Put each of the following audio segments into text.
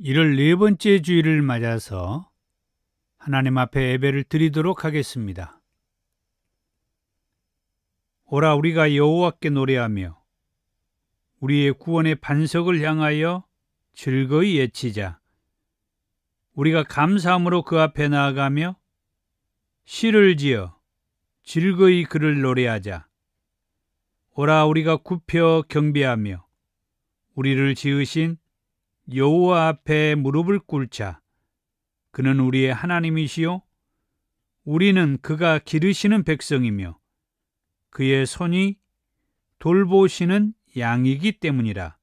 1월 네 번째 주일을 맞아서 하나님 앞에 예배를 드리도록 하겠습니다. 오라 우리가 여호와께 노래하며 우리의 구원의 반석을 향하여 즐거이 외치자. 우리가 감사함으로 그 앞에 나아가며 시를 지어 즐거이 그를 노래하자. 오라 우리가 굽혀 경배하며 우리를 지으신 여호와 앞에 무릎을 꿇자. 그는 우리의 하나님이시요 우리는 그가 기르시는 백성이며 그의 손이 돌보시는 양이기 때문이라.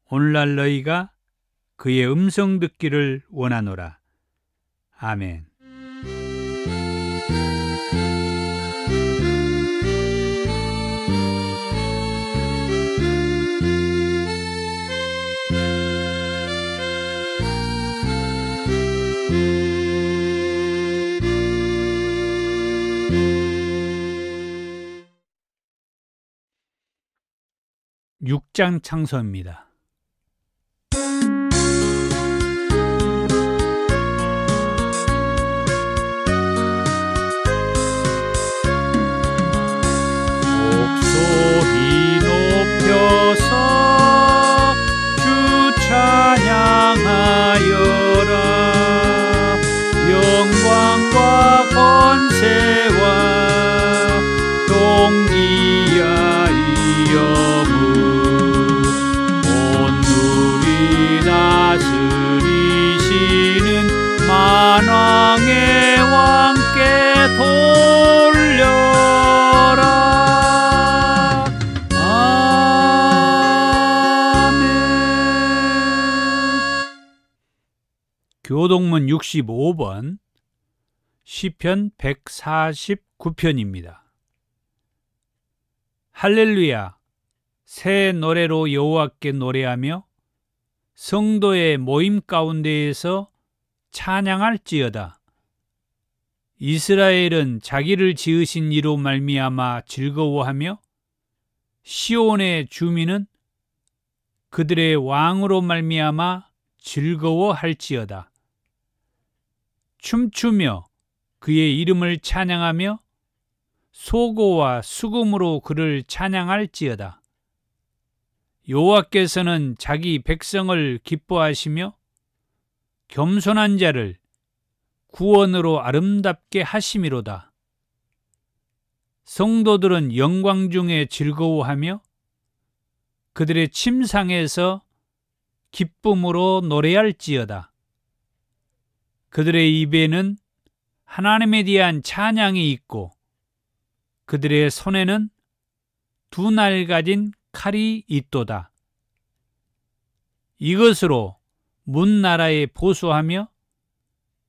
오늘날 너희가 그의 음성 듣기를 원하노라. 아멘. 육 장 창서입니다. 목소리 높여서 주 찬양하여라. 영광과 권세와 동기하여 다스리시는 만왕의 왕께 돌려라. 아멘. 교동문 65번 시편 149편입니다. 할렐루야. 새 노래로 여호와께 노래하며 성도의 모임 가운데에서 찬양할지어다. 이스라엘은 자기를 지으신 이로 말미암아 즐거워하며 시온의 주민은 그들의 왕으로 말미암아 즐거워할지어다. 춤추며 그의 이름을 찬양하며 소고와 수금으로 그를 찬양할지어다. 여호와께서는 자기 백성을 기뻐하시며 겸손한 자를 구원으로 아름답게 하심이로다. 성도들은 영광 중에 즐거워하며 그들의 침상에서 기쁨으로 노래할지어다. 그들의 입에는 하나님에 대한 찬양이 있고 그들의 손에는 두 날 가진 칼이 있도다. 이것으로 문 나라에 보수하며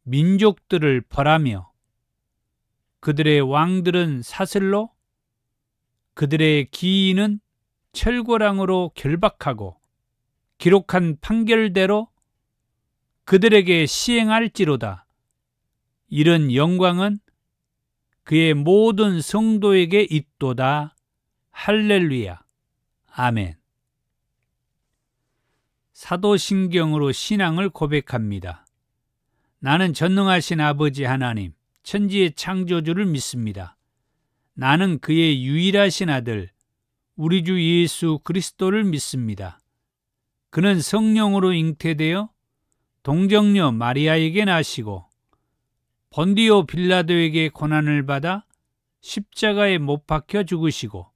민족들을 벌하며 그들의 왕들은 사슬로 그들의 기인은 철고랑으로 결박하고 기록한 판결대로 그들에게 시행할지로다. 이런 영광은 그의 모든 성도에게 있도다. 할렐루야. 아멘. 사도신경으로 신앙을 고백합니다. 나는 전능하신 아버지 하나님, 천지의 창조주를 믿습니다. 나는 그의 유일하신 아들, 우리 주 예수 그리스도를 믿습니다. 그는 성령으로 잉태되어 동정녀 마리아에게 나시고 본디오 빌라도에게 고난을 받아 십자가에 못 박혀 죽으시고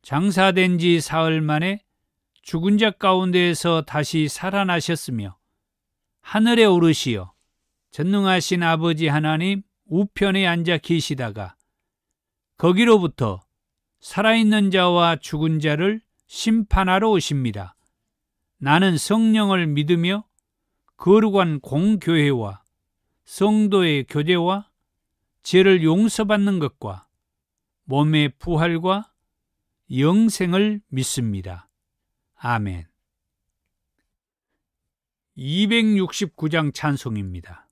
장사된 지 사흘 만에 죽은 자 가운데에서 다시 살아나셨으며 하늘에 오르시어 전능하신 아버지 하나님 우편에 앉아 계시다가 거기로부터 살아있는 자와 죽은 자를 심판하러 오십니다. 나는 성령을 믿으며 거룩한 공교회와 성도의 교제와 죄를 용서받는 것과 몸의 부활과 영생을 믿습니다. 아멘. 269장 찬송입니다.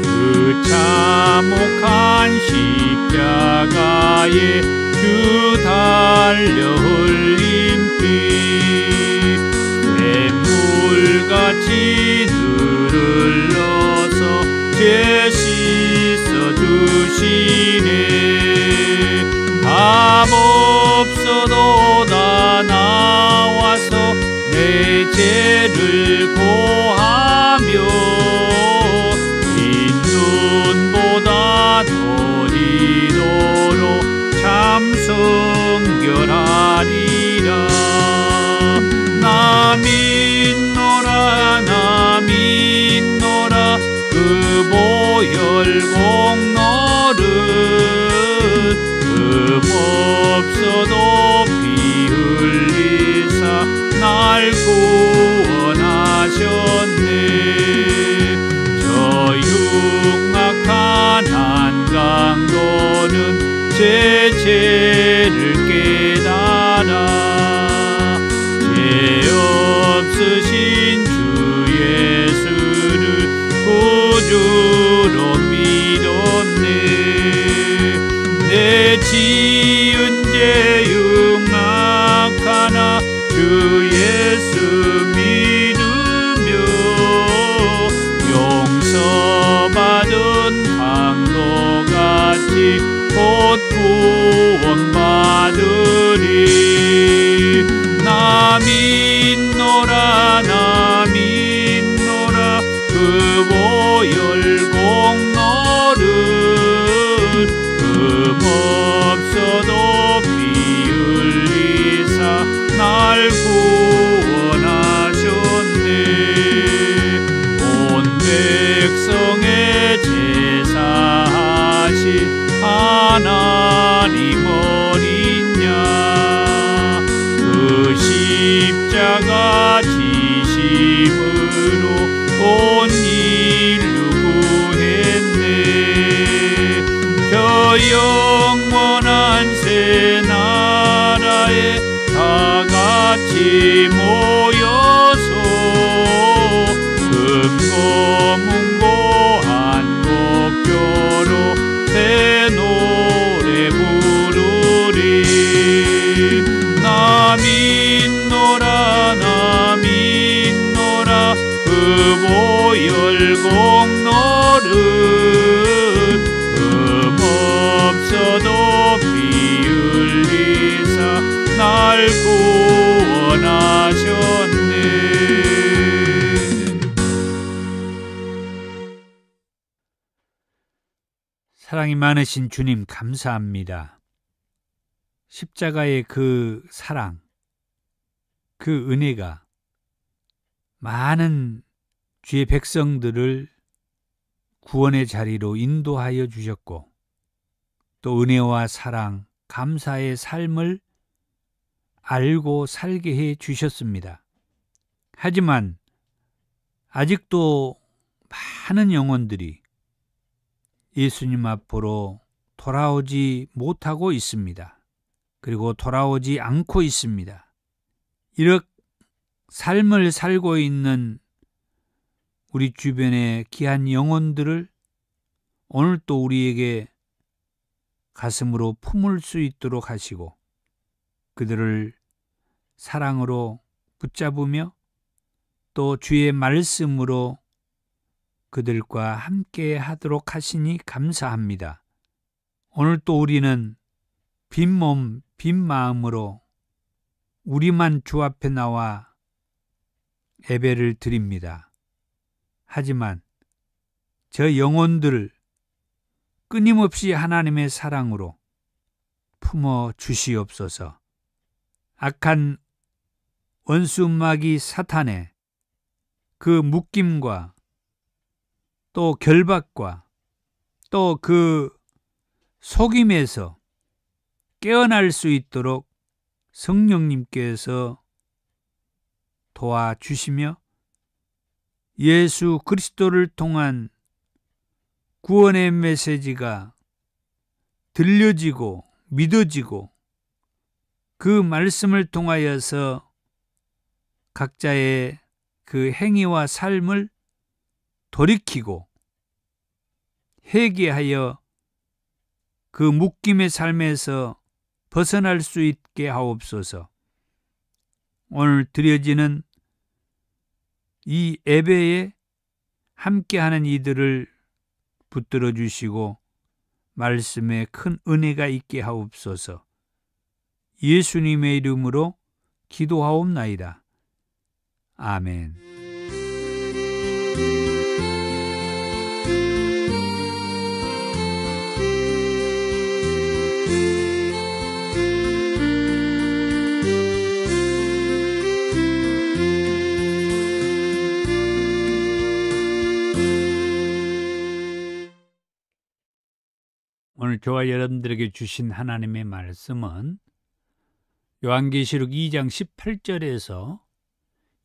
그 참혹한 시 나의 주 달려 흘린 피 샘물같이 늘을 넣어서 죄 씻어 주시네. 답 없어도 다 나와서 내 죄를 고하며 흰눈보다 더 희도록 참 성결하리라. 나 믿노라 나 믿노라 그 보혈 공로를 없어도 피 흘리사 날 구원하셨네. 저 흉악한 한강도는 제 죄를 깨달아 죄 없으신 주 예수를 구주로 믿었네. 내 지은 죄 흉악하나 주 예수 믿으며 용서받은 강도같이 곧 구원받으리. 나 믿노라 나 믿노라 그 보혈 공로를 없어도 피 흘리사 날 구원하셨네. 온 백성의 제사하신 하나님 어린 양 그 십자가 지심으로 온 인류 구했네. 저 영원한 새 나라에 다 같이 모여서 금고문고 한곡교로 새 노래 부르리. 나 믿노라 나 믿노라 그 보혈 공로를 없어도 피 흘리사 날 구원하셨네. 사랑이 많으신 주님 감사합니다. 십자가의 그 사랑, 그 은혜가 많은 주의 백성들을 구원의 자리로 인도하여 주셨고 또 은혜와 사랑, 감사의 삶을 알고 살게 해 주셨습니다. 하지만 아직도 많은 영혼들이 예수님 앞으로 돌아오지 못하고 있습니다. 그리고 돌아오지 않고 있습니다. 이렇게 삶을 살고 있는 우리 주변의 귀한 영혼들을 오늘 또 우리에게 가슴으로 품을 수 있도록 하시고 그들을 사랑으로 붙잡으며 또 주의 말씀으로 그들과 함께 하도록 하시니 감사합니다. 오늘 또 우리는 빈 몸, 빈 마음으로 우리만 주 앞에 나와 예배를 드립니다. 하지만 저 영혼들을 끊임없이 하나님의 사랑으로 품어 주시옵소서. 악한 원수 마귀 사탄의 그 묶임과 또 결박과 또 그 속임에서 깨어날 수 있도록 성령님께서 도와주시며 예수 그리스도를 통한 구원의 메시지가 들려지고 믿어지고 그 말씀을 통하여서 각자의 그 행위와 삶을 돌이키고 회개하여 그 묶임의 삶에서 벗어날 수 있게 하옵소서. 오늘 드려지는 이 예배에 함께하는 이들을 붙들어 주시고 말씀에 큰 은혜가 있게 하옵소서. 예수님의 이름으로 기도하옵나이다. 아멘. 오늘 저와 여러분들에게 주신 하나님의 말씀은 요한계시록 2장 18절에서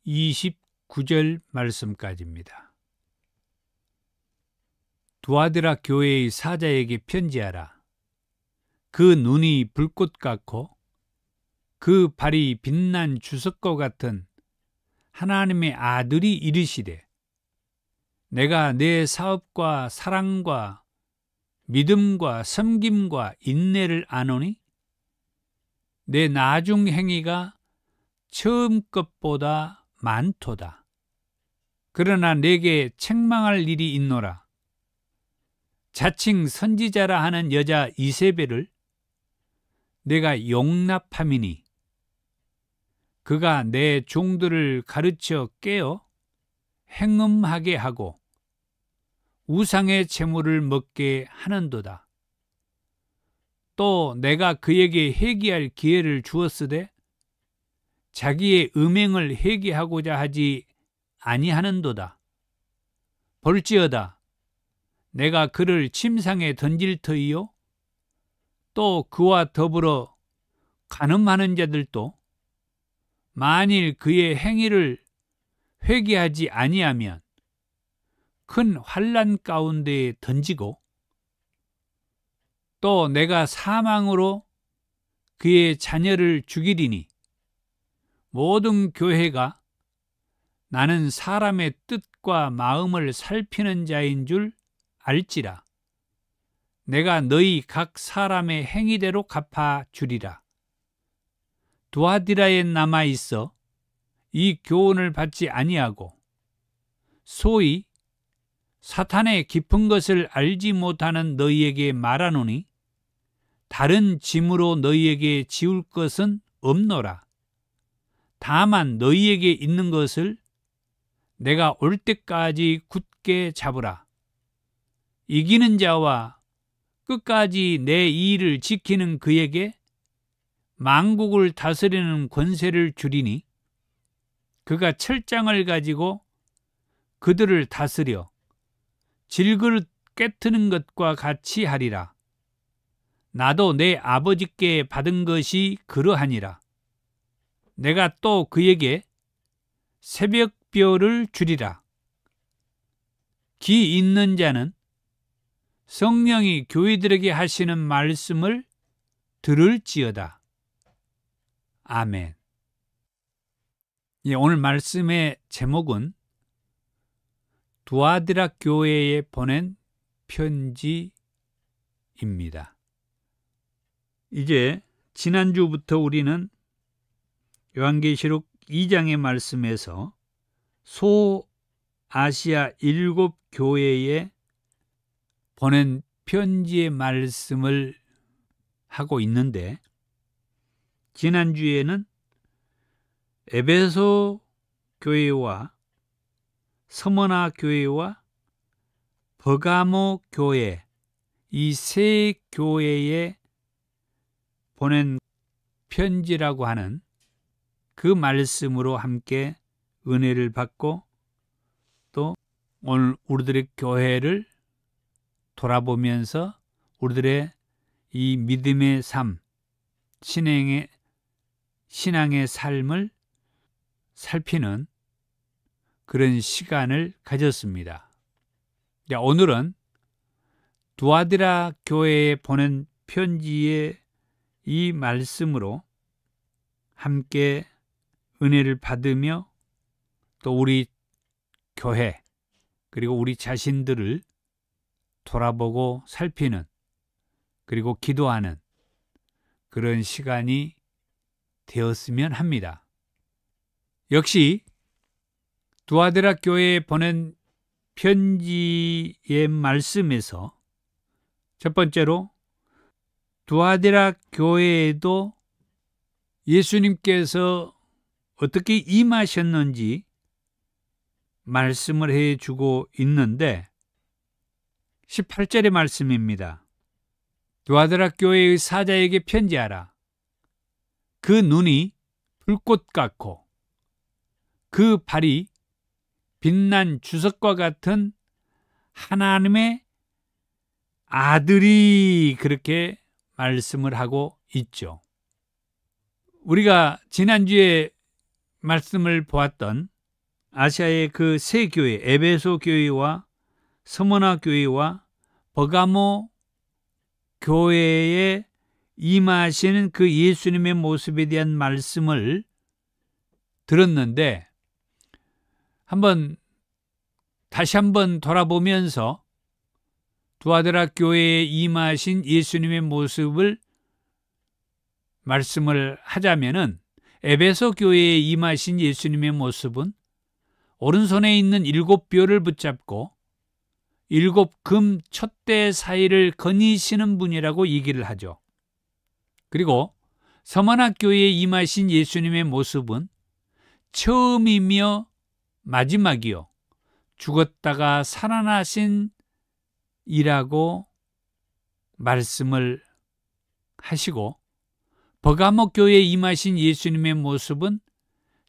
29절 말씀까지입니다. 두아드라 교회의 사자에게 편지하라. 그 눈이 불꽃 같고 그 발이 빛난 주석과 같은 하나님의 아들이 이르시되, 내가 내 사업과 사랑과 믿음과 섬김과 인내를 아노니 내 나중 행위가 처음 것보다 많도다. 그러나 내게 책망할 일이 있노라. 자칭 선지자라 하는 여자 이세벨을 내가 용납함이니 그가 내 종들을 가르쳐 깨어 행음하게 하고 우상의 제물을 먹게 하는도다. 또 내가 그에게 회개할 기회를 주었으되 자기의 음행을 회개하고자 하지 아니하는도다. 볼지어다, 내가 그를 침상에 던질 터이요 또 그와 더불어 간음하는 자들도 만일 그의 행위를 회개하지 아니하면 큰 환난 가운데에 던지고, 또 내가 사망으로 그의 자녀를 죽이리니 모든 교회가 나는 사람의 뜻과 마음을 살피는 자인 줄 알지라. 내가 너희 각 사람의 행위대로 갚아 주리라. 두아디라에 남아 있어 이 교훈을 받지 아니하고 소위 사탄의 깊은 것을 알지 못하는 너희에게 말하노니 다른 짐으로 너희에게 지울 것은 없노라. 다만 너희에게 있는 것을 내가 올 때까지 굳게 잡으라. 이기는 자와 끝까지 내 일을 지키는 그에게 만국을 다스리는 권세를 주리니 그가 철장을 가지고 그들을 다스려 질그릇 깨트는 것과 같이 하리라. 나도 내 아버지께 받은 것이 그러하니라. 내가 또 그에게 새벽별을 주리라. 귀 있는 자는 성령이 교회들에게 하시는 말씀을 들을지어다. 아멘. 오늘 말씀의 제목은 두아드라 교회에 보낸 편지입니다. 이제 지난주부터 우리는 요한계시록 2장의 말씀에서 소아시아 7교회에 보낸 편지의 말씀을 하고 있는데, 지난주에는 에베소 교회와 서머나 교회와 버가모 교회, 이 세 교회에 보낸 편지라고 하는 그 말씀으로 함께 은혜를 받고, 또 오늘 우리들의 교회를 돌아보면서 우리들의 이 믿음의 삶, 신앙의 삶을 살피는 그런 시간을 가졌습니다. 오늘은 두아드라 교회에 보낸 편지의 이 말씀으로 함께 은혜를 받으며 또 우리 교회 그리고 우리 자신들을 돌아보고 살피는 그리고 기도하는 그런 시간이 되었으면 합니다. 역시 두아드라 교회에 보낸 편지의 말씀에서 첫 번째로 두아드라 교회에도 예수님께서 어떻게 임하셨는지 말씀을 해주고 있는데 18절의 말씀입니다. 두아드라 교회의 사자에게 편지하라. 그 눈이 불꽃 같고 그 발이 빛난 주석과 같은 하나님의 아들이, 그렇게 말씀을 하고 있죠. 우리가 지난주에 말씀을 보았던 아시아의 그 세 교회, 에베소 교회와 스무나 교회와 버가모 교회에 임하시는 그 예수님의 모습에 대한 말씀을 들었는데, 다시 한번 돌아보면서 두아드라 교회에 임하신 예수님의 모습을 말씀을 하자면은, 에베소 교회에 임하신 예수님의 모습은 오른손에 있는 7뼈를 붙잡고 7금 촛대 사이를 거니시는 분이라고 얘기를 하죠. 그리고 서머나 교회에 임하신 예수님의 모습은 처음이며 마지막이요, 죽었다가 살아나신 이라고 말씀을 하시고, 버가모 교회에 임하신 예수님의 모습은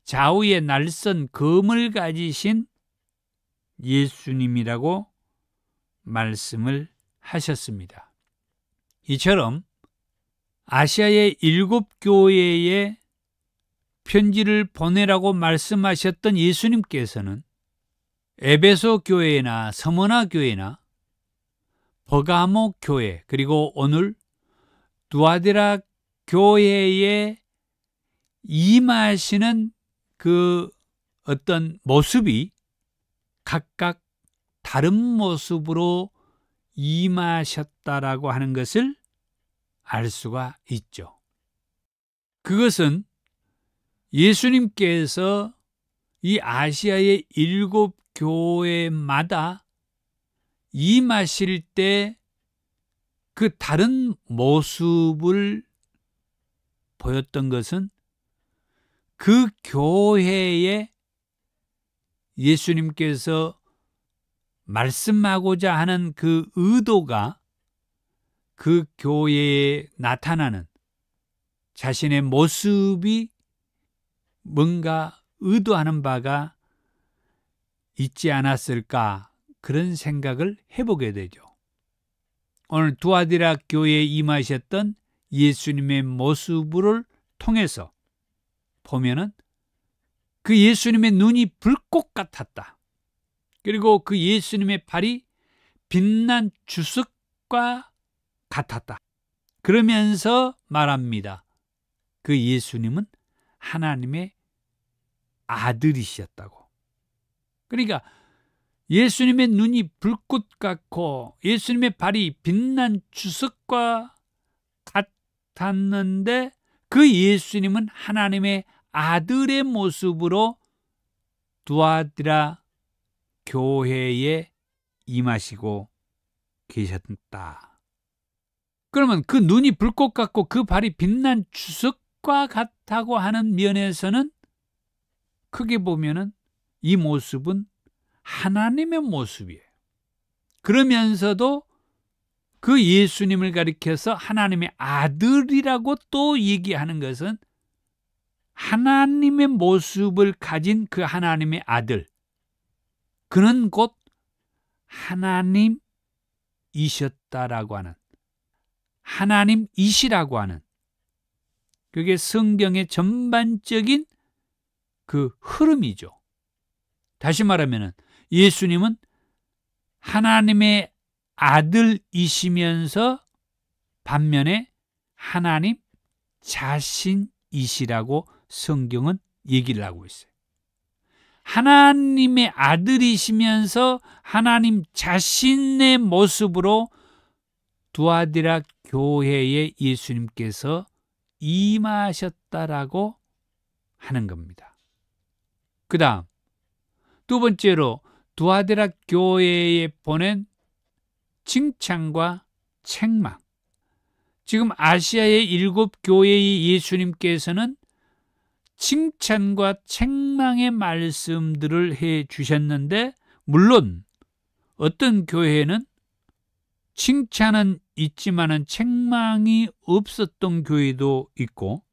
좌우에 날선 검을 가지신 예수님이라고 말씀을 하셨습니다. 이처럼 아시아의 7교회에 편지를 보내라고 말씀하셨던 예수님께서는 에베소 교회나 서머나 교회나 버가모 교회, 그리고 오늘 두아드라 교회에 임하시는 그 어떤 모습이 각각 다른 모습으로 임하셨다라고 하는 것을 알 수가 있죠. 그것은 예수님께서 이 아시아의 7교회마다 임하실 때 그 다른 모습을 보였던 것은 그 교회에 예수님께서 말씀하고자 하는 그 의도가 그 교회에 나타나는 자신의 모습이 뭔가 의도하는 바가 있지 않았을까, 그런 생각을 해보게 되죠. 오늘 두아드라 교회에 임하셨던 예수님의 모습을 통해서 보면은 그 예수님의 눈이 불꽃 같았다. 그리고 그 예수님의 발이 빛난 주석과 같았다. 그러면서 말합니다. 그 예수님은 하나님의 아들이셨다고. 그러니까 예수님의 눈이 불꽃 같고 예수님의 발이 빛난 주석과 같았는데 그 예수님은 하나님의 아들의 모습으로 두아드라 교회에 임하시고 계셨다. 그러면 그 눈이 불꽃 같고 그 발이 빛난 주석과 같다고 하는 면에서는 크게 보면은 이 모습은 하나님의 모습이에요. 그러면서도 그 예수님을 가리켜서 하나님의 아들이라고 또 얘기하는 것은 하나님의 모습을 가진 그 하나님의 아들, 그는 곧 하나님이셨다라고 하는, 하나님이시라고 하는, 그게 성경의 전반적인 그 흐름이죠. 다시 말하면 예수님은 하나님의 아들이시면서 반면에 하나님 자신이시라고 성경은 얘기를 하고 있어요. 하나님의 아들이시면서 하나님 자신의 모습으로 두아드라 교회에 예수님께서 임하셨다라고 하는 겁니다. 그 다음 두 번째로 두아디라 교회에 보낸 칭찬과 책망. 지금 아시아의 7교회의 예수님께서는 칭찬과 책망의 말씀들을 해 주셨는데, 물론 어떤 교회는 칭찬은 있지만은 책망이 없었던 교회도 있고,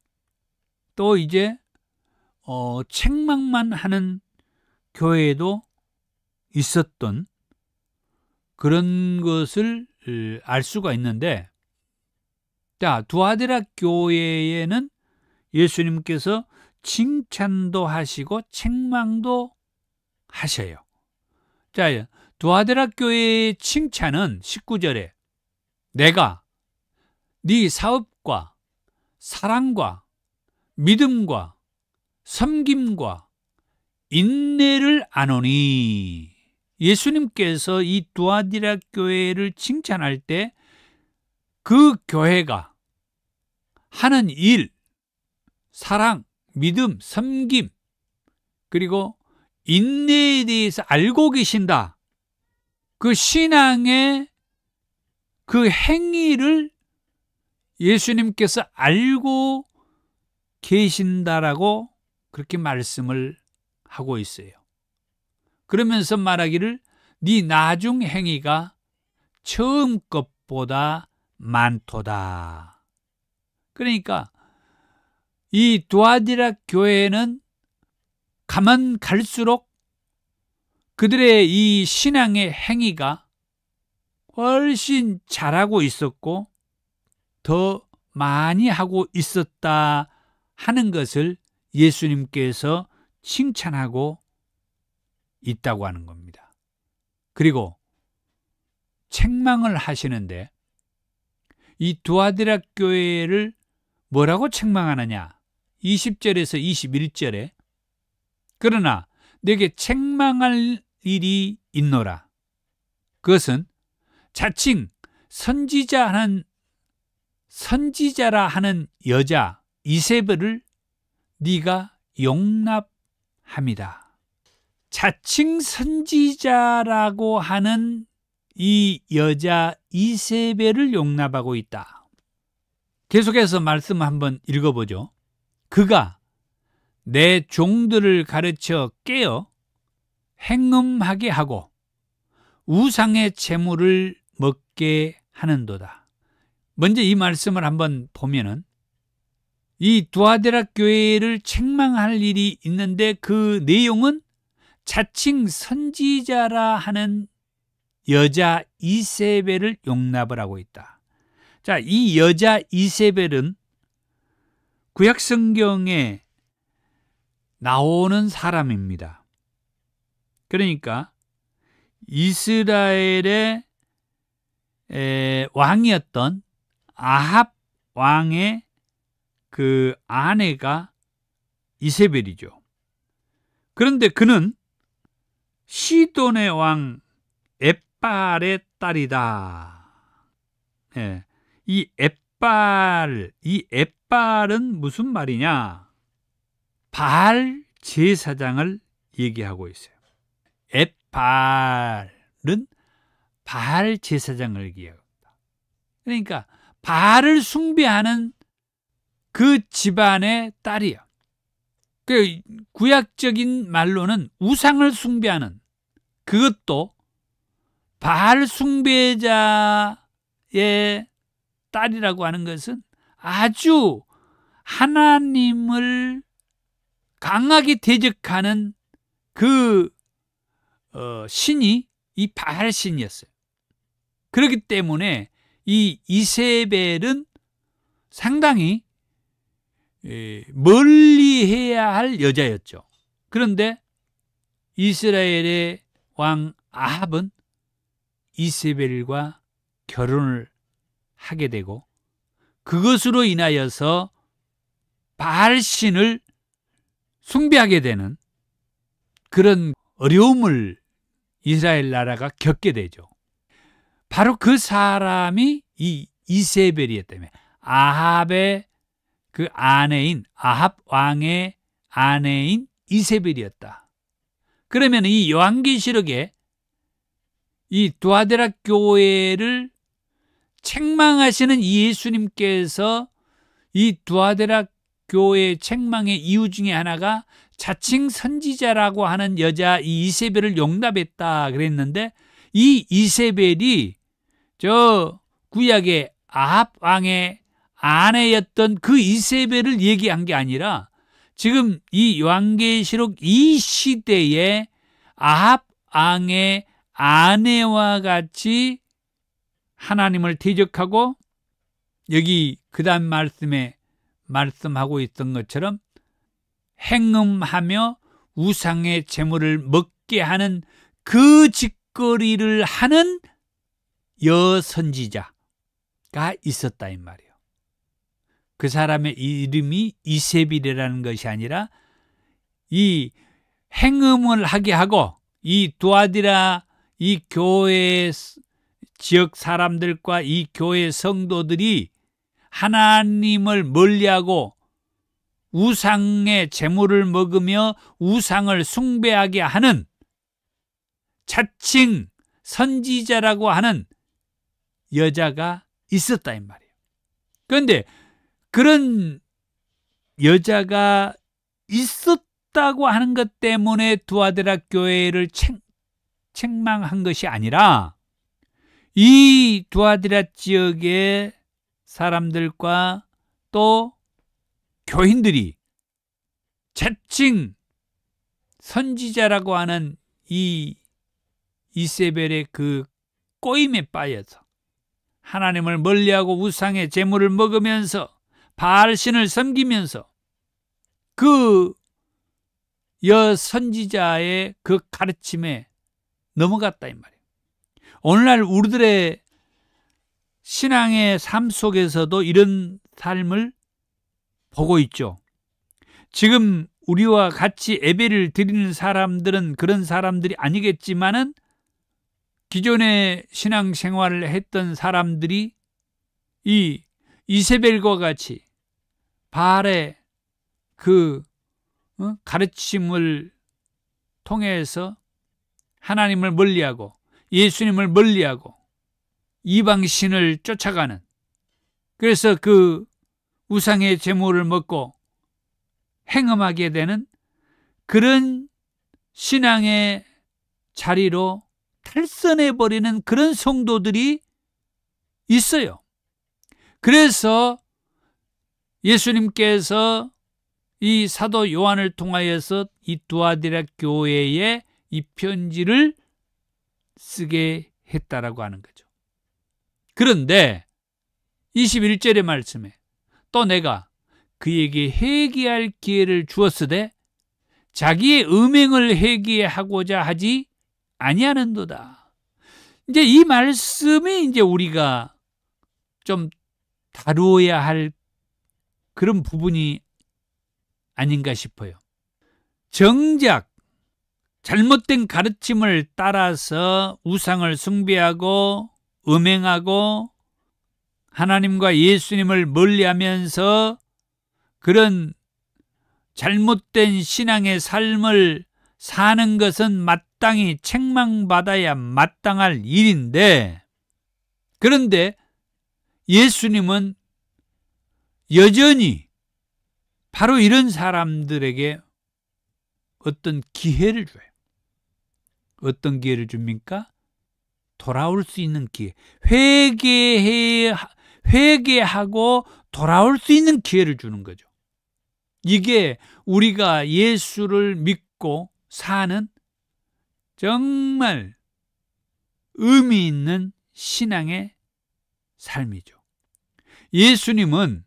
또 이제 책망만 하는 교회도 있었던 그런 것을 알 수가 있는데, 자, 두아디라 교회에는 예수님께서 칭찬도 하시고 책망도 하셔요. 자, 두아디라 교회의 칭찬은 19절에 내가 네 사업과 사랑과 믿음과 섬김과 인내를 아노니. 예수님께서 이 두아디라 교회를 칭찬할 때 그 교회가 하는 일, 사랑, 믿음, 섬김, 그리고 인내에 대해서 알고 계신다. 그 신앙의 그 행위를 예수님께서 알고 계신다라고 그렇게 말씀을 하고 있어요. 그러면서 말하기를 네 나중 행위가 처음 것보다 많도다. 그러니까 이 두아디라 교회는 가면 갈수록 그들의 이 신앙의 행위가 훨씬 잘하고 있었고 더 많이 하고 있었다 하는 것을 예수님께서 칭찬하고 있다고 하는 겁니다. 그리고 책망을 하시는데 이 두아디라 교회를 뭐라고 책망하느냐? 20절에서 21절에 그러나 내게 책망할 일이 있노라. 그것은 자칭 선지자라 하는 여자 이세벨을 네가 용납합니다. 자칭 선지자라고 하는 이 여자 이세벨을 용납하고 있다. 계속해서 말씀 한번 읽어보죠. 그가 내 종들을 가르쳐 깨어 행음하게 하고 우상의 재물을 먹게 하는도다. 먼저 이 말씀을 한번 보면은 이 두아디라 교회를 책망할 일이 있는데 그 내용은 자칭 선지자라 하는 여자 이세벨을 용납을 하고 있다. 자, 이 여자 이세벨은 구약 성경에 나오는 사람입니다. 그러니까 이스라엘의 왕이었던 아합 왕의 그 아내가 이세벨이죠. 그런데 그는 시돈의 왕 엣발의 딸이다. 이 엣발은 무슨 말이냐? 바알 제사장을 얘기하고 있어요. 엣발은 바알 제사장을 얘기합니다. 그러니까 바알을 숭배하는 그 집안의 딸이에요. 그 구약적인 말로는 우상을 숭배하는, 그것도 바알 숭배자의 딸이라고 하는 것은 아주 하나님을 강하게 대적하는 그 신이 이 바알 신이었어요. 그렇기 때문에 이 이세벨은 상당히 멀리해야 할 여자였죠. 그런데 이스라엘의 왕 아합은 이세벨과 결혼을 하게 되고 그것으로 인하여서 바알 신을 숭배하게 되는 그런 어려움을 이스라엘 나라가 겪게 되죠. 바로 그 사람이 이 이세벨이었다며. 아합의 그 아내인, 아합 왕의 아내인 이세벨이었다. 그러면 이 요한계시록에 이 두아데라 교회를 책망하시는 이 예수님께서 이 두아데라 교회의 책망의 이유 중에 하나가 자칭 선지자라고 하는 여자 이 이세벨을 용납했다 그랬는데, 이 이세벨이 저 구약의 아합 왕의 아내였던 그 이세벨을 얘기한 게 아니라 지금 이 요한계시록 이 시대에 아합 왕의 아내와 같이 하나님을 대적하고, 여기 그 다음 말씀에 말씀하고 있던 것처럼 행음하며 우상의 제물을 먹게 하는 그 짓거리를 하는 여선지자가 있었다 이 말이에요. 그 사람의 이름이 이세벨이라는 것이 아니라 이 행음을 하게 하고 이 두아디라 이 교회 지역 사람들과 이 교회 성도들이 하나님을 멀리하고 우상의 제물을 먹으며 우상을 숭배하게 하는 자칭 선지자라고 하는 여자가 있었다 이 말이에요. 그런데 그런 여자가 있었다고 하는 것 때문에 두아데라 교회를 책망한 것이 아니라 이 두아디라 지역의 사람들과 또 교인들이 자칭 선지자라고 하는 이 이세벨의 그 꼬임에 빠져서 하나님을 멀리하고 우상의 제물을 먹으면서 바알신을 섬기면서 그 여선지자의 그 가르침에 넘어갔다 이 말이에요. 오늘날 우리들의 신앙의 삶 속에서도 이런 삶을 보고 있죠. 지금 우리와 같이 예배를 드리는 사람들은 그런 사람들이 아니겠지만은 기존의 신앙생활을 했던 사람들이 이 이세벨과 같이 바알의 그 가르침을 통해서 하나님을 멀리하고 예수님을 멀리하고 이방신을 쫓아가는, 그래서 그 우상의 제물을 먹고 행음하게 되는 그런 신앙의 자리로 탈선해버리는 그런 성도들이 있어요. 그래서 예수님께서 이 사도 요한을 통하여서 이 두아디라 교회에 이 편지를 쓰게 했다라고 하는 거죠. 그런데 21절의 말씀에 또 내가 그에게 회개할 기회를 주었으되 자기의 음행을 회개하고자 하지 아니하는도다. 이제 이 말씀이 이제 우리가 좀 다루어야 할 그런 부분이 아닌가 싶어요. 정작 잘못된 가르침을 따라서 우상을 숭배하고 음행하고 하나님과 예수님을 멀리하면서 그런 잘못된 신앙의 삶을 사는 것은 마땅히 책망받아야 마땅할 일인데, 그런데 예수님은 여전히 바로 이런 사람들에게 어떤 기회를 줘요. 어떤 기회를 줍니까? 돌아올 수 있는 기회. 회개하고 돌아올 수 있는 기회를 주는 거죠. 이게 우리가 예수를 믿고 사는 정말 의미 있는 신앙의 삶이죠. 예수님은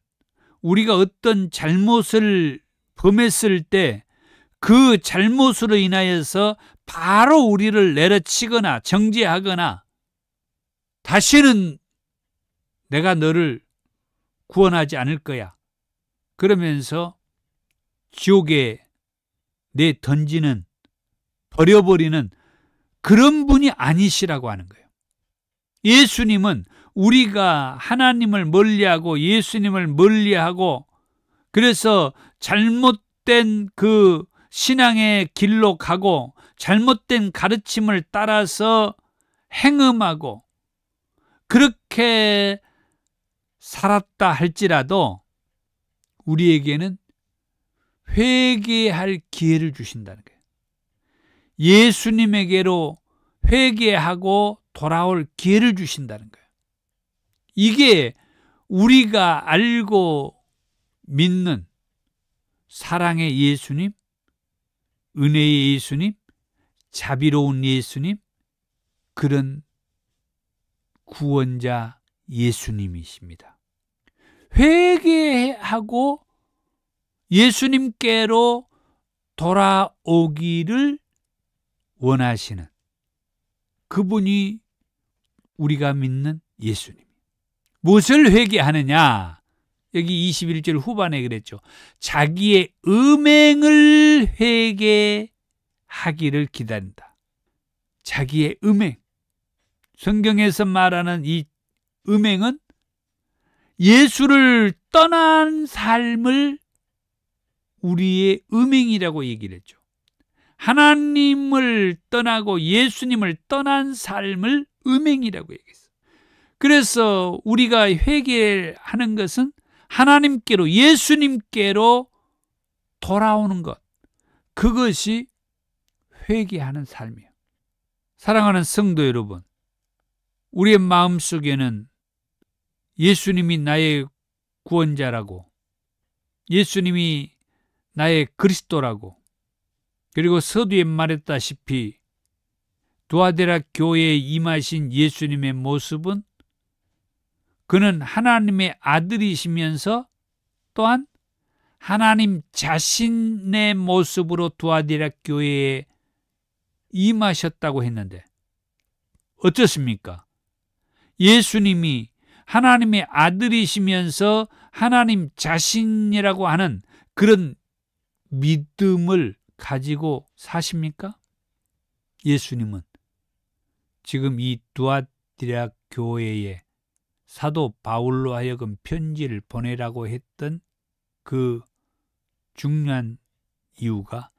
우리가 어떤 잘못을 범했을 때 그 잘못으로 인하여서 바로 우리를 내려치거나 정죄하거나 다시는 내가 너를 구원하지 않을 거야, 그러면서 지옥에 내 던지는, 버려버리는 그런 분이 아니시라고 하는 거예요. 예수님은 우리가 하나님을 멀리하고 예수님을 멀리하고 그래서 잘못된 그 신앙의 길로 가고 잘못된 가르침을 따라서 행음하고 그렇게 살았다 할지라도 우리에게는 회개할 기회를 주신다는 거예요. 예수님에게로 회개하고 돌아올 기회를 주신다는 거예요. 이게 우리가 알고 믿는 사랑의 예수님, 은혜의 예수님, 자비로운 예수님, 그런 구원자 예수님이십니다. 회개하고 예수님께로 돌아오기를 원하시는 그분이 우리가 믿는 예수님. 무엇을 회개하느냐? 여기 21절 후반에 그랬죠. 자기의 음행을 회개하기를 기다린다. 자기의 음행. 성경에서 말하는 이 음행은 예수를 떠난 삶을 우리의 음행이라고 얘기를 했죠. 하나님을 떠나고 예수님을 떠난 삶을 음행이라고 얘기했어요. 그래서 우리가 회개하는 것은 하나님께로, 예수님께로 돌아오는 것, 그것이 회개하는 삶이에요. 사랑하는 성도 여러분, 우리의 마음속에는 예수님이 나의 구원자라고, 예수님이 나의 그리스도라고, 그리고 서두에 말했다시피 두아데라 교회에 임하신 예수님의 모습은 그는 하나님의 아들이시면서 또한 하나님 자신의 모습으로 두아데라 교회에 임하셨다고 했는데 어떻습니까? 예수님이 하나님의 아들이시면서 하나님 자신이라고 하는 그런 믿음을 가지고 사십니까? 예수님은 지금 이 두아디라 교회에 사도 바울로 하여금 편지를 보내라고 했던 그 중요한 이유가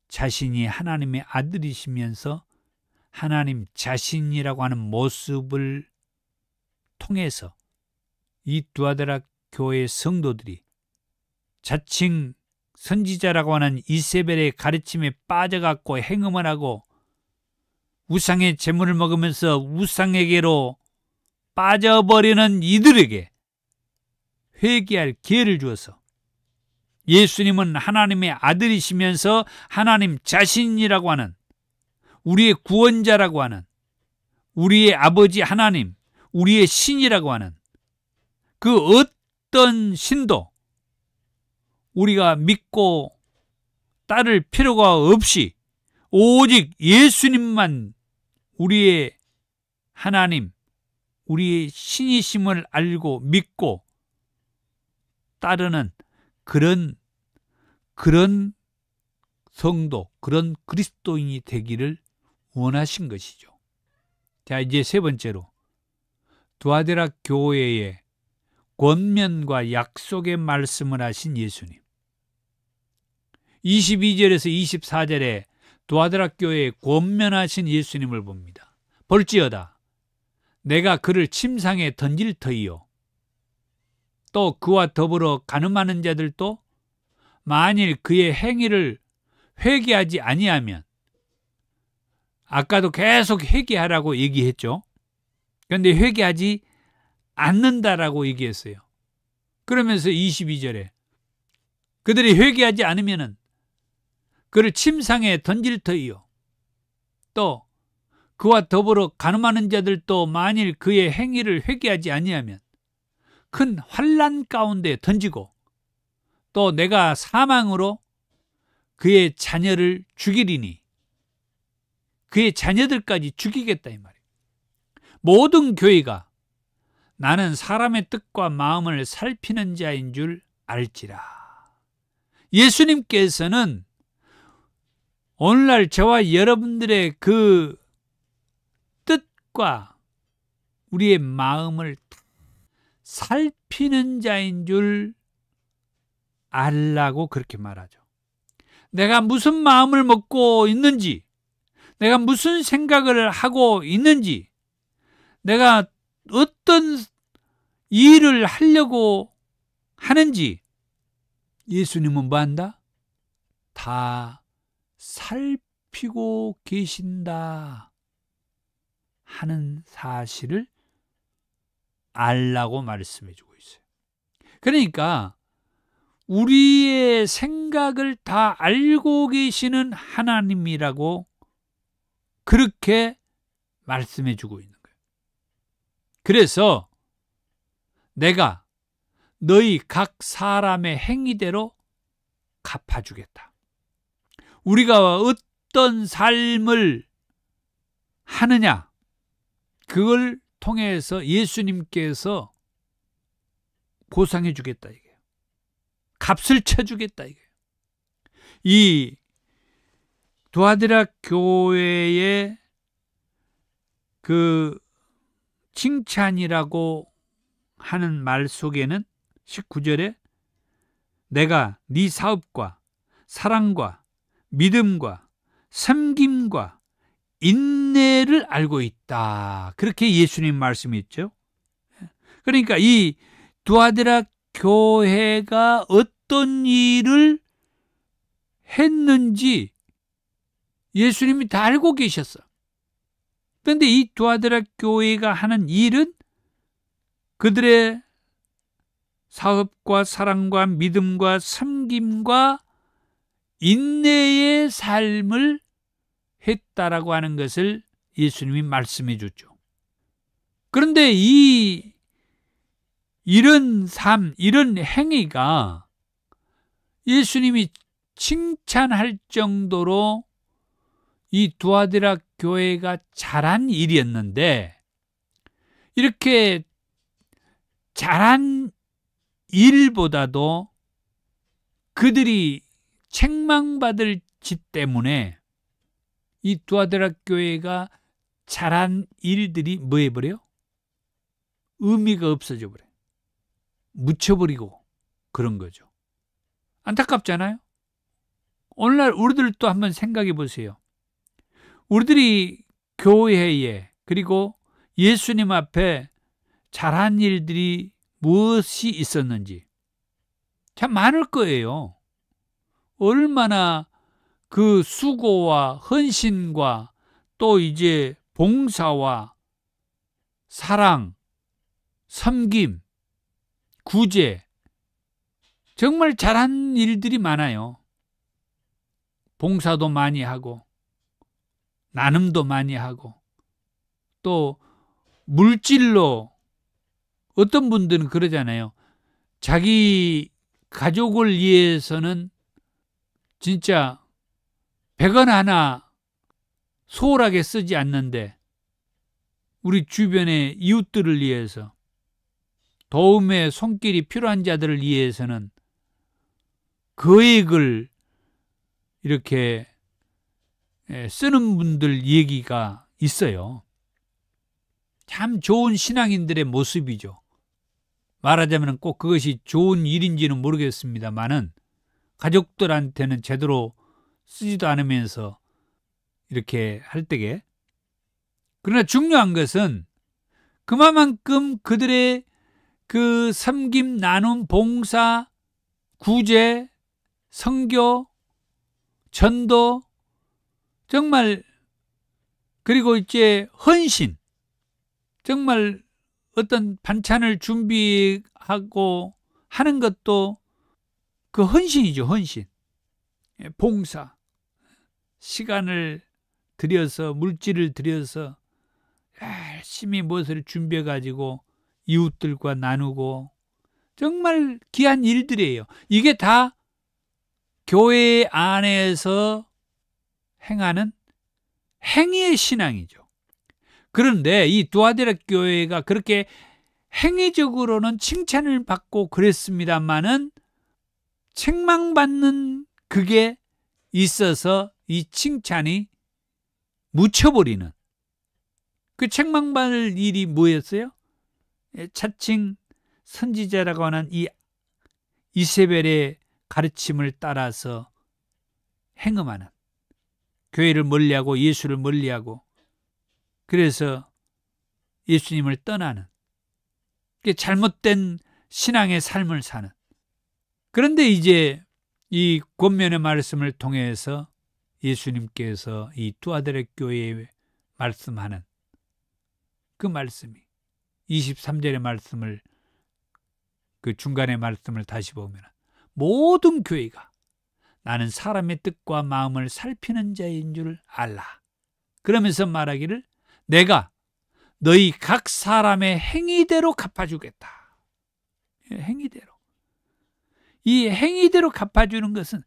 자신이 하나님의 아들이시면서 하나님 자신이라고 하는 모습을 통해서 이 두아디라 교회 성도들이 자칭 선지자라고 하는 이세벨의 가르침에 빠져갖고 행음을 하고 우상의 제물을 먹으면서 우상에게로 빠져버리는 이들에게 회개할 기회를 주어서 예수님은 하나님의 아들이시면서 하나님 자신이라고 하는 우리의 구원자라고 하는 우리의 아버지 하나님, 우리의 신이라고 하는 그 어떤 신도 우리가 믿고 따를 필요가 없이 오직 예수님만 우리의 하나님, 우리의 신이심을 알고 믿고 따르는 그런 성도, 그런 그리스도인이 되기를 원하신 것이죠. 자, 이제 세 번째로 두아디라 교회에 권면과 약속의 말씀을 하신 예수님. 22절에서 24절에 두아디라 교회에 권면하신 예수님을 봅니다. 볼지어다 내가 그를 침상에 던질 터이요 또 그와 더불어 간음하는 자들도 만일 그의 행위를 회개하지 아니하면, 아까도 계속 회개하라고 얘기했죠. 그런데 회개하지 않는다라고 얘기했어요. 그러면서 22절에 그들이 회개하지 않으면 그를 침상에 던질 터이요 또 그와 더불어 간음하는 자들도 만일 그의 행위를 회개하지 아니하면 큰 환난 가운데 던지고 또 내가 사망으로 그의 자녀를 죽이리니, 그의 자녀들까지 죽이겠다 이 말이에요. 모든 교회가 나는 사람의 뜻과 마음을 살피는 자인 줄 알지라. 예수님께서는 오늘날 저와 여러분들의 그 뜻과 우리의 마음을 살피는 자인 줄 알라고 그렇게 말하죠. 내가 무슨 마음을 먹고 있는지, 내가 무슨 생각을 하고 있는지, 내가 어떤 일을 하려고 하는지 예수님은 뭐 한다? 다 살피고 계신다 하는 사실을 알라고 말씀해 주고 있어요. 그러니까 우리의 생각을 다 알고 계시는 하나님이라고 그렇게 말씀해 주고 있는 거예요. 그래서 내가 너희 각 사람의 행위대로 갚아주겠다. 우리가 어떤 삶을 하느냐, 그걸 통해서 예수님께서 보상해 주겠다 이게요. 값을 쳐주겠다 이게요. 이 두아디라 교회의 그 칭찬이라고 하는 말 속에는 19절에 내가 네 사업과 사랑과 믿음과 섬김과 인내를 알고 있다. 그렇게 예수님 말씀했죠. 그러니까 이 두아디라 교회가 어떤 일을 했는지 예수님이 다 알고 계셨어. 그런데 이 두아디라 교회가 하는 일은 그들의 사업과 사랑과 믿음과 섬김과 인내의 삶을 했다라고 하는 것을 예수님이 말씀해 줬죠. 그런데 이런 삶, 이런 행위가 예수님이 칭찬할 정도로 이 두아디라 교회가 잘한 일이었는데, 이렇게 잘한 일보다도 그들이 책망받을 짓 때문에 이 두아디라 교회가 잘한 일들이 뭐 해버려요? 의미가 없어져 버려요. 묻혀버리고 그런 거죠. 안타깝잖아요. 오늘날 우리들도 한번 생각해 보세요. 우리들이 교회에 그리고 예수님 앞에 잘한 일들이 무엇이 있었는지 참 많을 거예요. 얼마나 그 수고와 헌신과 또 이제 봉사와 사랑, 섬김, 구제, 정말 잘한 일들이 많아요. 봉사도 많이 하고 나눔도 많이 하고 또 물질로 어떤 분들은 그러잖아요. 자기 가족을 위해서는 진짜 100원 하나 소홀하게 쓰지 않는데 우리 주변의 이웃들을 위해서 도움의 손길이 필요한 자들을 위해서는 거액을 이렇게 쓰는 분들 얘기가 있어요. 참 좋은 신앙인들의 모습이죠. 말하자면 꼭 그것이 좋은 일인지는 모르겠습니다만은 가족들한테는 제대로 쓰지도 않으면서 이렇게 할 때에, 그러나 중요한 것은 그만큼 그들의 그 섬김, 나눔, 봉사, 구제, 선교, 전도, 정말, 그리고 이제 헌신, 정말 어떤 반찬을 준비하고 하는 것도 그 헌신이죠, 헌신. 봉사, 시간을 들여서, 물질을 들여서 열심히 무엇을 준비해 가지고 이웃들과 나누고 정말 귀한 일들이에요. 이게 다 교회 안에서 행하는 행위의 신앙이죠. 그런데 이 두아디라 교회가 그렇게 행위적으로는 칭찬을 받고 그랬습니다만은 책망받는 그게 있어서 이 칭찬이 묻혀버리는, 그 책망받을 일이 뭐였어요? 자칭 선지자라고 하는 이 이세벨의 가르침을 따라서 행음하는, 교회를 멀리하고 예수를 멀리하고, 그래서 예수님을 떠나는, 잘못된 신앙의 삶을 사는. 그런데 이제 이 권면의 말씀을 통해서 예수님께서 이 두아드라 교회에 말씀하는 그 말씀이 23절의 말씀을, 그 중간의 말씀을 다시 보면, 모든 교회가 나는 사람의 뜻과 마음을 살피는 자인 줄 알라. 그러면서 말하기를 내가 너희 각 사람의 행위대로 갚아주겠다. 행위대로. 이 행위대로 갚아주는 것은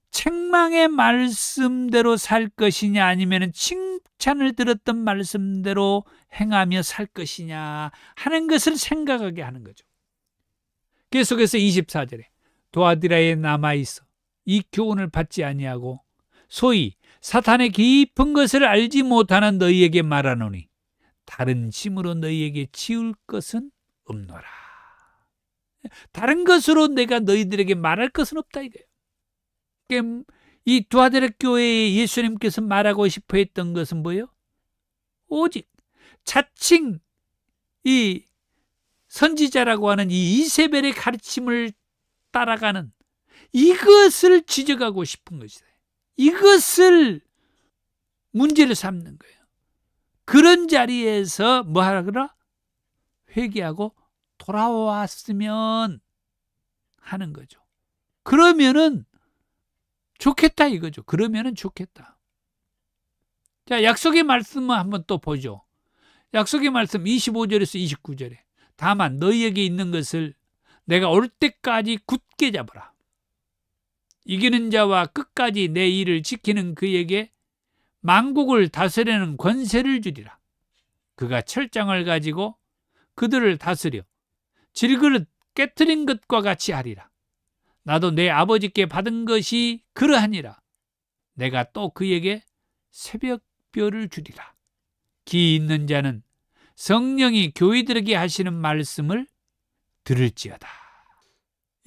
책망의 말씀대로 살 것이냐, 아니면 칭찬을 들었던 말씀대로 행하며 살 것이냐 하는 것을 생각하게 하는 거죠. 계속해서 24절에 두아디라에 남아있어 이 교훈을 받지 아니하고 소위 사탄의 깊은 것을 알지 못하는 너희에게 말하노니 다른 짐으로 너희에게 지울 것은 없노라. 다른 것으로 내가 너희들에게 말할 것은 없다 이거예요. 이 두아디라 교회에 예수님께서 말하고 싶어 했던 것은 뭐예요? 오직 자칭 이 선지자라고 하는 이 이세벨의 가르침을 따라가는 이것을 지적하고 싶은 것이다. 이것을 문제를 삼는 거예요. 그런 자리에서 뭐 하라? 회개하고 돌아왔으면 하는 거죠. 그러면은 좋겠다 이거죠. 그러면은 좋겠다. 자, 약속의 말씀을 한번 또 보죠. 약속의 말씀 25절에서 29절에 다만 너희에게 있는 것을 내가 올 때까지 굳게 잡으라. 이기는 자와 끝까지 내 일을 지키는 그에게 만국을 다스리는 권세를 주리라. 그가 철장을 가지고 그들을 다스려 질그릇 깨트린 것과 같이 하리라. 나도 내 아버지께 받은 것이 그러하니라. 내가 또 그에게 새벽별을 주리라. 귀 있는 자는 성령이 교회들에게 하시는 말씀을 들을지어다.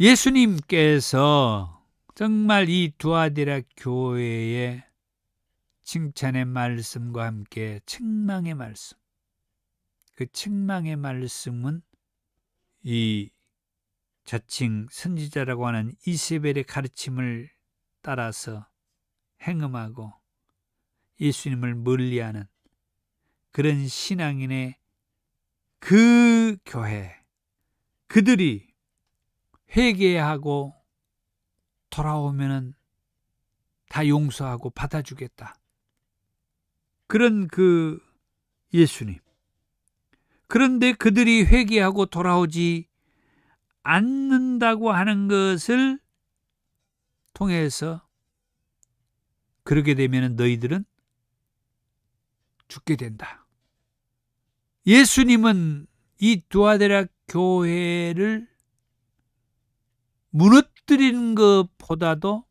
예수님께서 정말 이 두아디라 교회의 칭찬의 말씀과 함께 책망의 말씀, 그 책망의 말씀은 이 자칭 선지자라고 하는 이세벨의 가르침을 따라서 행음하고 예수님을 멀리하는 그런 신앙인의 그 교회, 그들이 회개하고 돌아오면은 다 용서하고 받아주겠다. 그런 그 예수님. 그런데 그들이 회개하고 돌아오지 않는다고 하는 것을 통해서 그렇게 되면 너희들은 죽게 된다. 예수님은 이 두아디라 교회를 무너뜨리는 것보다도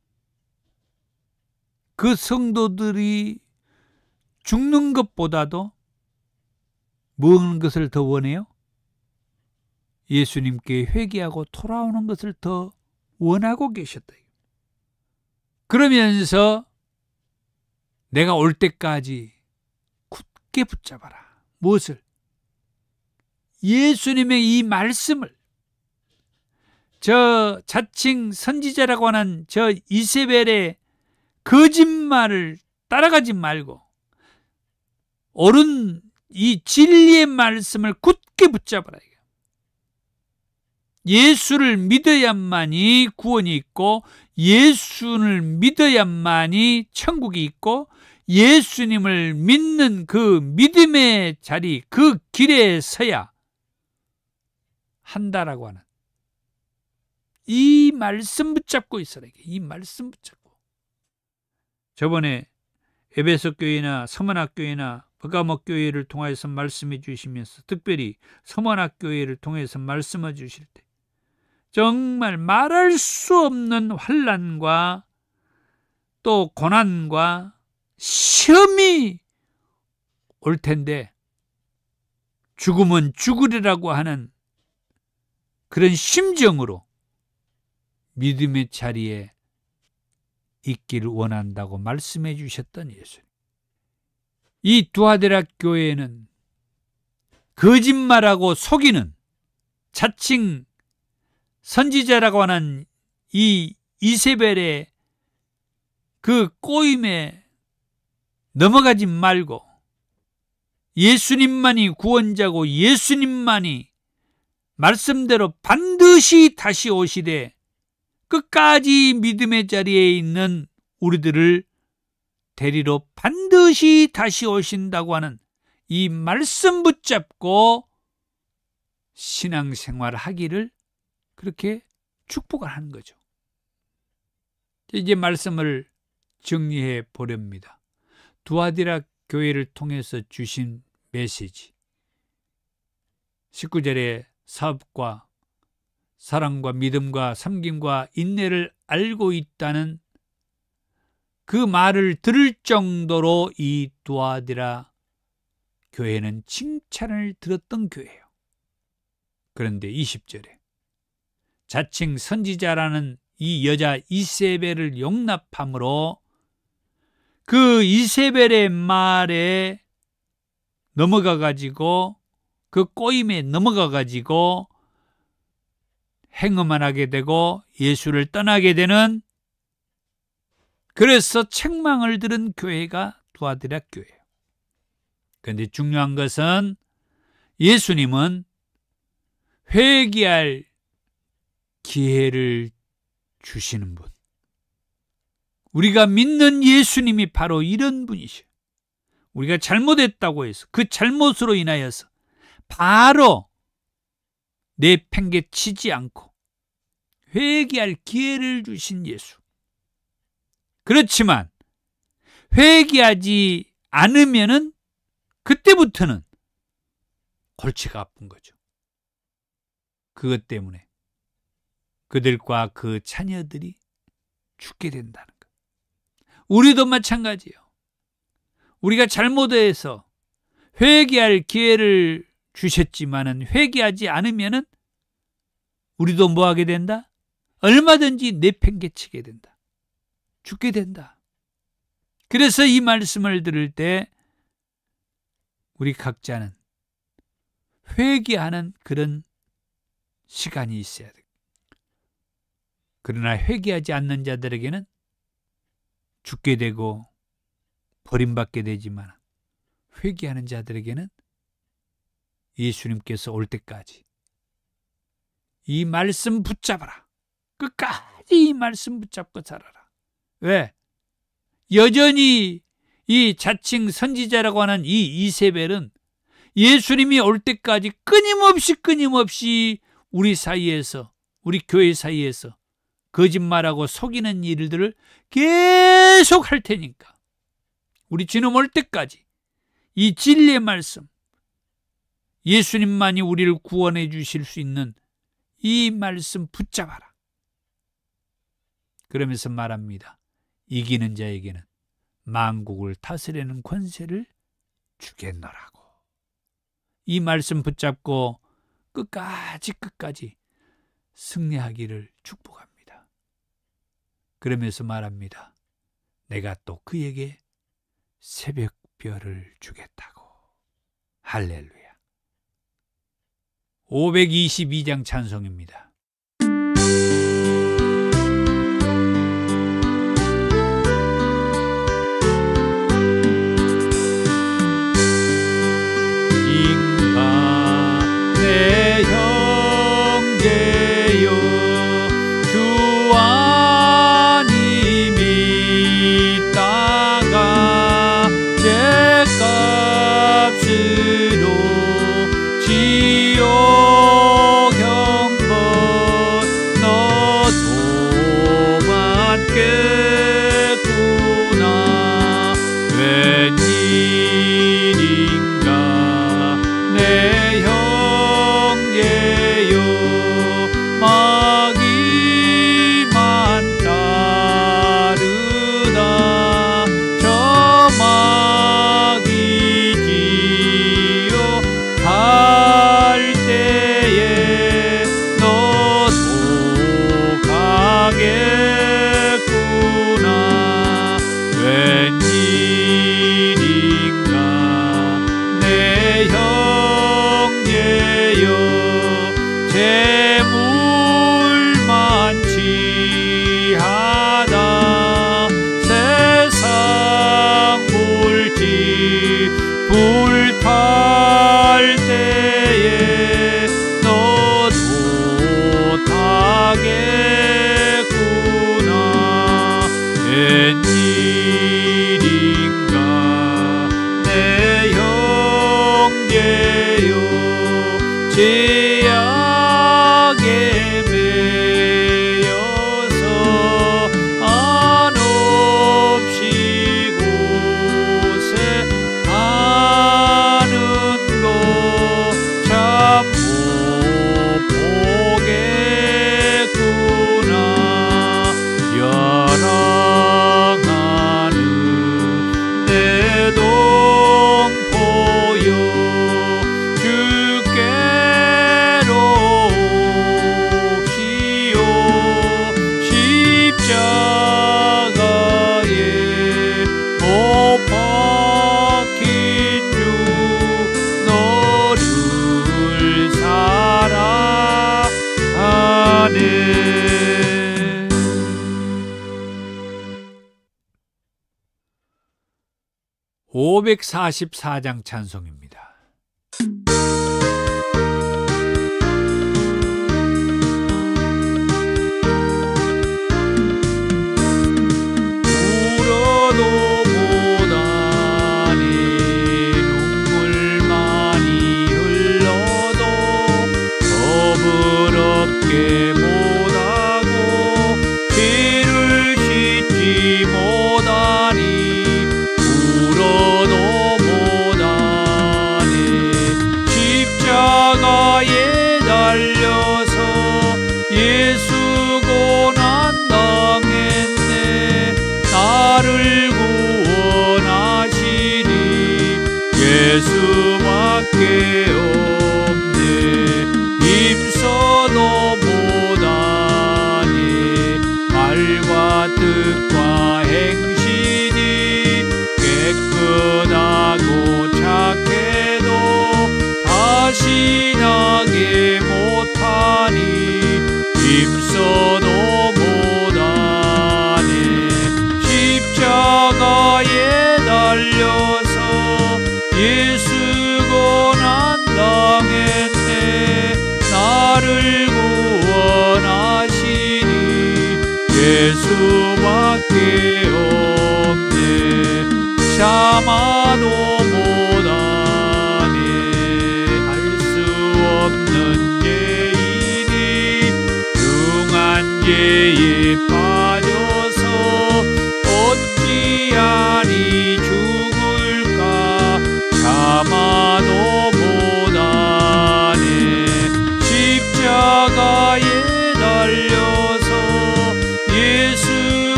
그 성도들이 죽는 것보다도 무슨 것을 더 원해요? 예수님께 회개하고 돌아오는 것을 더 원하고 계셨다. 그러면서 내가 올 때까지 굳게 붙잡아라. 무엇을? 예수님의 이 말씀을. 저 자칭 선지자라고 하는 저 이세벨의 거짓말을 따라가지 말고 옳은 이 진리의 말씀을 굳게 붙잡아라. 예수를 믿어야만이 구원이 있고 예수를 믿어야만이 천국이 있고 예수님을 믿는 그 믿음의 자리, 그 길에 서야 한다라고 하는 이 말씀 붙잡고 있어라. 이 말씀 붙잡고. 저번에 에베소 교회나 서문학 교회나 버가모 교회를 통해서 말씀해 주시면서 특별히 서문학 교회를 통해서 말씀해 주실 때 정말 말할 수 없는 환난과 또 고난과 시험이 올 텐데 죽으면 죽으리라고 하는 그런 심정으로 믿음의 자리에 있기를 원한다고 말씀해 주셨던 예수님. 이 두아디라 교회에는 거짓말하고 속이는 자칭 선지자라고 하는 이 이세벨의 그 꼬임에 넘어가지 말고 예수님만이 구원자고 예수님만이 말씀대로 반드시 다시 오시되 끝까지 믿음의 자리에 있는 우리들을 데리러 반드시 다시 오신다고 하는 이 말씀 붙잡고 신앙생활 하기를 그렇게 축복을 하는 거죠. 이제 말씀을 정리해 보렵니다. 두아디라 교회를 통해서 주신 메시지 19절에 사업과 사랑과 믿음과 섬김과 인내를 알고 있다는 그 말을 들을 정도로 이 두아디라 교회는 칭찬을 들었던 교회예요. 그런데 20절에 자칭 선지자라는 이 여자 이세벨을 용납함으로 그 이세벨의 말에 넘어가가지고 그 꼬임에 넘어가가지고 행음만 하게 되고 예수를 떠나게 되는, 그래서 책망을 들은 교회가 두아디라 교회예요. 그런데 중요한 것은 예수님은 회개할 기회를 주시는 분, 우리가 믿는 예수님이 바로 이런 분이셔요. 우리가 잘못했다고 해서 그 잘못으로 인하여서 바로 내팽개치지 않고 회개할 기회를 주신 예수. 그렇지만 회개하지 않으면은 그때부터는 골치가 아픈 거죠. 그것 때문에 그들과 그 자녀들이 죽게 된다는 것. 우리도 마찬가지예요. 우리가 잘못해서 회개할 기회를 주셨지만은 회개하지 않으면은 우리도 뭐 하게 된다? 얼마든지 내팽개치게 된다. 죽게 된다. 그래서 이 말씀을 들을 때 우리 각자는 회개하는 그런 시간이 있어야 돼. 그러나 회개하지 않는 자들에게는 죽게 되고 버림받게 되지만 회개하는 자들에게는 예수님께서 올 때까지 이 말씀 붙잡아라. 끝까지 이 말씀 붙잡고 살아라. 왜? 여전히 이 자칭 선지자라고 하는 이 이세벨은 예수님이 올 때까지 끊임없이 우리 사이에서, 우리 교회 사이에서 거짓말하고 속이는 일들을 계속 할 테니까 우리 주님 올 때까지 이 진리의 말씀, 예수님만이 우리를 구원해 주실 수 있는 이 말씀 붙잡아라. 그러면서 말합니다. 이기는 자에게는 만국을 다스리는 권세를 주겠노라고. 이 말씀 붙잡고 끝까지 승리하기를 축복합니다. 그러면서 말합니다. 내가 또 그에게 새벽별을 주겠다고. 할렐루야. 522장 찬송입니다. 인가 내 형제여 주 안이 믿다가 죄값으로 지옥 형벌 (544장) 찬송입니다. 울어도 못하니 눈물 많이 흘러도 법을 없게 못하고 죄를 씻지 못하니 울어도 못하니 십자가에 달려서 예수 고난 당했네. 나를 구원하시니 예수밖에 없네. 힘써도 못하니 말과 뜻과 행실이 깨끗하고 착해도 다시 나게 못하니 힘써도 못하니 십자가에 달려서 예수 고난 당했네. 나를 구원하시니 예수밖에 없네. 참아도 못하니 할 수 없는 죄인이 중한 죄에 빠져서 어찌하니 죽을까. 참아도 못하니 십자가에 달려서 예수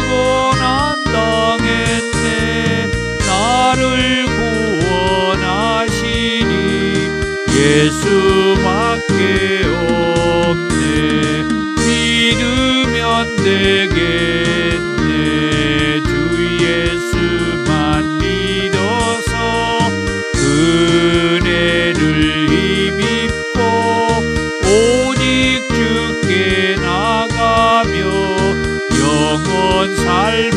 고난 당했네. 나를 구원하시니 예수밖에 없네. 믿으면 되겠네. 주 예수만 믿어서 은혜를 힘입고 오직 주께 나가며 영원 삶을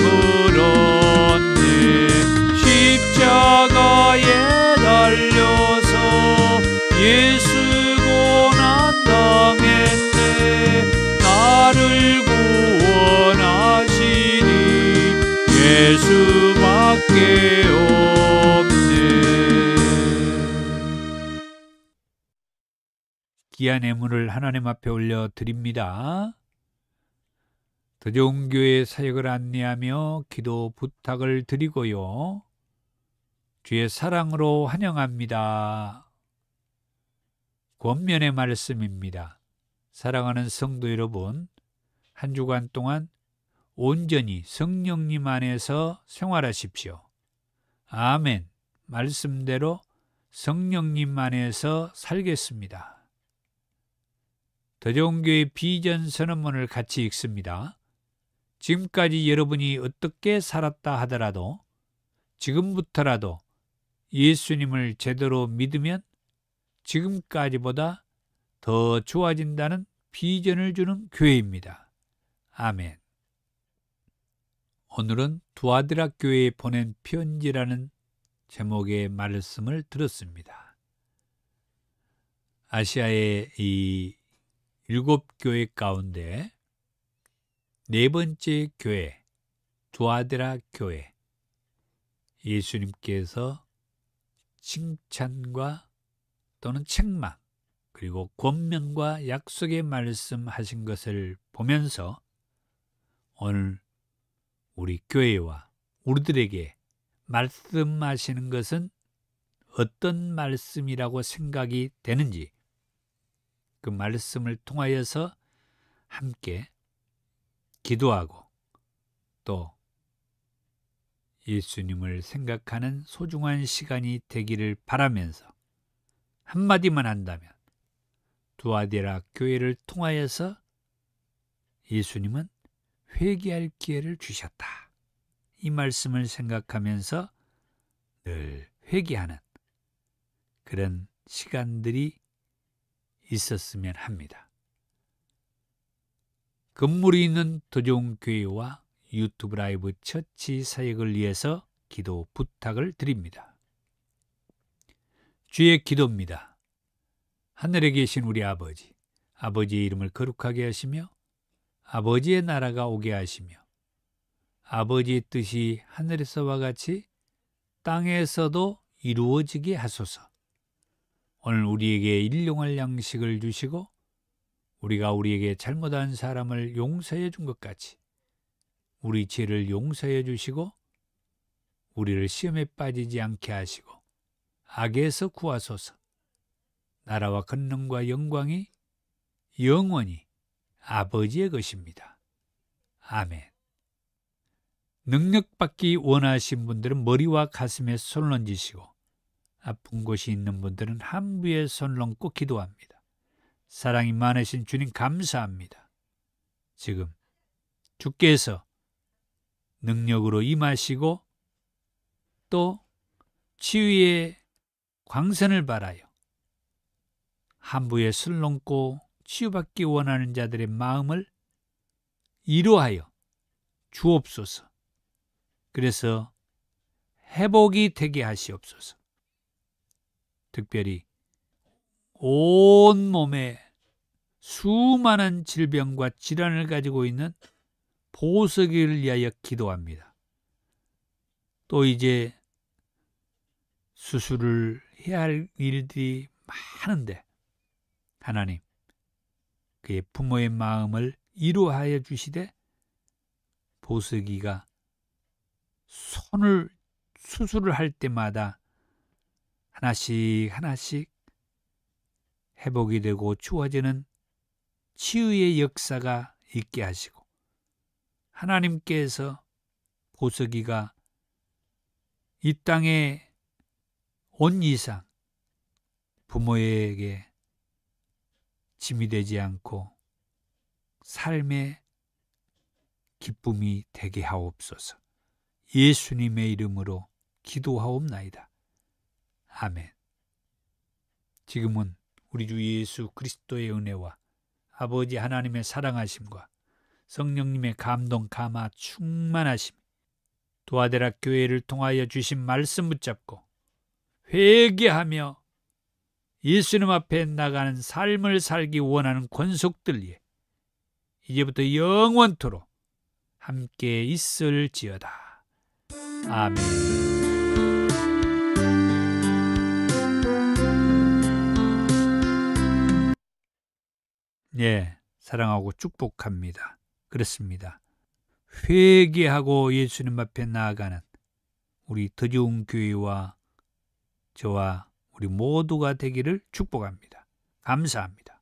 얻네. 십자가에 달려서 예수 고난 당했네. 나를 구원하시니 예수밖에 없네. 귀한 예물을 하나님 앞에 올려드립니다. 더 좋은 교회 사역을 안내하며 기도 부탁을 드리고요. 주의 사랑으로 환영합니다. 권면의 말씀입니다. 사랑하는 성도 여러분, 한 주간 동안 온전히 성령님 안에서 생활하십시오. 아멘. 말씀대로 성령님 안에서 살겠습니다. 더 좋은 교회 비전 선언문을 같이 읽습니다. 지금까지 여러분이 어떻게 살았다 하더라도 지금부터라도 예수님을 제대로 믿으면 지금까지보다 더 좋아진다는 비전을 주는 교회입니다. 아멘. 오늘은 두아드라 교회에 보낸 편지라는 제목의 말씀을 들었습니다. 아시아의 이 7교회 가운데 네 번째 교회, 두아드라 교회, 예수님께서 칭찬과 또는 책망 그리고 권면과 약속의 말씀하신 것을 보면서 오늘 우리 교회와 우리들에게 말씀하시는 것은 어떤 말씀이라고 생각이 되는지 그 말씀을 통하여서 함께 기도하고 또 예수님을 생각하는 소중한 시간이 되기를 바라면서 한마디만 한다면 두아드라 교회를 통하여서 예수님은 회개할 기회를 주셨다. 이 말씀을 생각하면서 늘 회개하는 그런 시간들이 있었으면 합니다. 건물이 있는 더 좋은 교회와 유튜브 라이브 처치 사역을 위해서 기도 부탁을 드립니다. 주의 기도입니다. 하늘에 계신 우리 아버지, 아버지의 이름을 거룩하게 하시며 아버지의 나라가 오게 하시며 아버지의 뜻이 하늘에서와 같이 땅에서도 이루어지게 하소서. 오늘 우리에게 일용할 양식을 주시고 우리가 우리에게 잘못한 사람을 용서해 준 것 같이 우리 죄를 용서해 주시고 우리를 시험에 빠지지 않게 하시고 악에서 구하소서. 나라와 권능과 영광이 영원히 아버지의 것입니다. 아멘. 능력받기 원하신 분들은 머리와 가슴에 손을 얹으시고 아픈 곳이 있는 분들은 함부에 손을 얹고 기도합니다. 사랑이 많으신 주님 감사합니다. 지금 주께서 능력으로 임하시고 또 치유의 광선을 바라요. 함부에 손을 얹고 치유받기 원하는 자들의 마음을 이루하여 주옵소서. 그래서 회복이 되게 하시옵소서. 특별히 온 몸에 수많은 질병과 질환을 가지고 있는 보석이를 위하여 기도합니다. 또 이제 수술을 해야 할 일들이 많은데 하나님, 그의 부모의 마음을 이루하여 주시되 보석이가 손을 수술을 할 때마다 하나씩 하나씩 회복이 되고 좋아지는 치유의 역사가 있게 하시고 하나님께서 보석이가 이 땅에 온 이상 부모에게 짐이 되지 않고 삶의 기쁨이 되게 하옵소서. 예수님의 이름으로 기도하옵나이다. 아멘. 지금은 우리 주 예수 그리스도의 은혜와 아버지 하나님의 사랑하심과 성령님의 감동 감화 충만하심, 도아데라 교회를 통하여 주신 말씀 붙잡고 회개하며 예수님 앞에 나가는 삶을 살기 원하는 권속들 위해 이제부터 영원토록 함께 있을지어다. 아멘. 예, 사랑하고 축복합니다. 그렇습니다. 회개하고 예수님 앞에 나아가는 우리 더 좋은 교회와 저와 우리 모두가 되기를 축복합니다. 감사합니다.